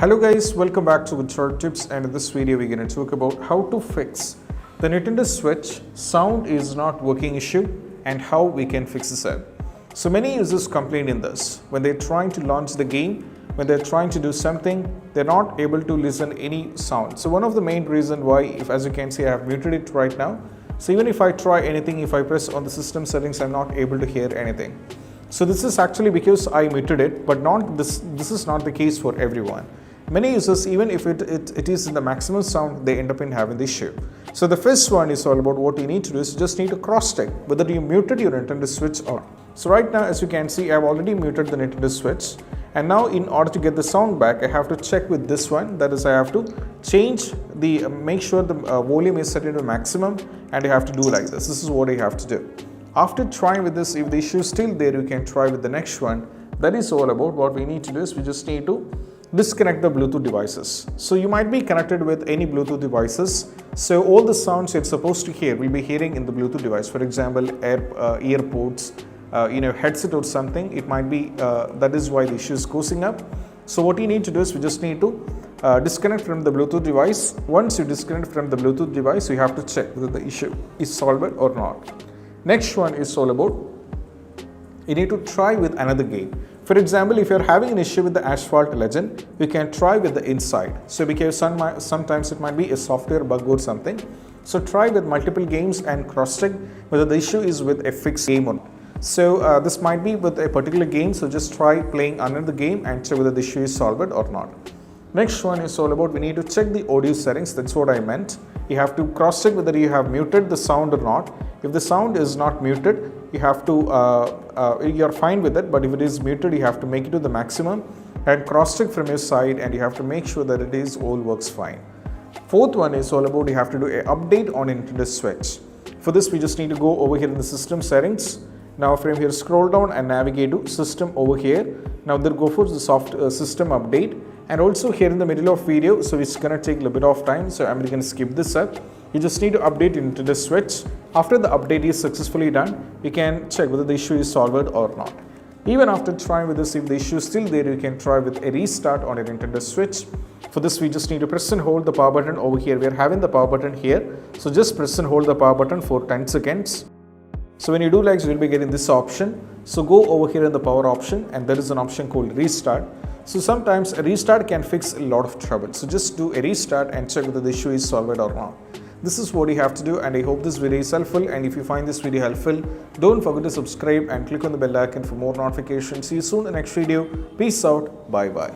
Hello guys, welcome back to Short Tips, and in this video we're going to talk about how to fix the Nintendo Switch sound is not working issue and how we can fix this up. So many users complain in this when they're trying to launch the game, when they're trying to do something, they're not able to listen any sound. So one of the main reason why, if as you can see I have muted it right now, so even if I try anything, if I press on the system settings, I'm not able to hear anything. So this is actually because I muted it, but this is not the case for everyone. Many users, even if it is in the maximum sound, they end up in having the issue. So the first one is all about what you need to do is you just need to cross check whether you muted your Nintendo Switch or not. So right now, as you can see, I've already muted the Nintendo Switch, and now in order to get the sound back, I have to check with this one. That is, I have to change the make sure the volume is set into maximum, and you have to do like this. This is what you have to do. After trying with this, if the issue is still there, you can try with the next one. That is all about what we need to do is we just need to disconnect the Bluetooth devices. So you might be connected with any Bluetooth devices. So all the sounds you're supposed to hear will be hearing in the Bluetooth device. For example, earpods, headset or something. It might be that is why the issue is causing up. So what you need to do is we just need to disconnect from the Bluetooth device. Once you disconnect from the Bluetooth device, you have to check whether the issue is solved or not. Next one is all about you need to try with another game. For example, if you're having an issue with the Asphalt Legend, you can try with the Inside. So because sometimes it might be a software bug or something. So try with multiple games and cross-check whether the issue is with a fixed game or not. So this might be with a particular game, so just try playing another game and check whether the issue is solved or not. Next one is all about we need to check the audio settings. That's what I meant. You have to cross-check whether you have muted the sound or not. If the sound is not muted, you have to you're fine with it, but if it is muted, you have to make it to the maximum and cross-check from your side, and you have to make sure that it is all works fine. Fourth one is all about you have to do an update on Nintendo Switch. For this, we just need to go over here in the system settings. Now from here, scroll down and navigate to system over here. Now then go for the system update, and also here in the middle of video, so it's gonna take a little bit of time, so I'm gonna skip this up. You just need to update into the Switch. After the update is successfully done, you can check whether the issue is solved or not. Even after trying with this, if the issue is still there, you can try with a restart on a Nintendo Switch. For this, we just need to press and hold the power button over here. We are having the power button here, so just press and hold the power button for 10 seconds. So when you do like, you will be getting this option. So go over here in the power option, and there is an option called restart. So sometimes a restart can fix a lot of trouble. So just do a restart and check whether the issue is solved or not. This is what you have to do, and I hope this video is helpful. And if you find this video helpful, don't forget to subscribe and click on the bell icon for more notifications. See you soon in the next video. Peace out. Bye bye.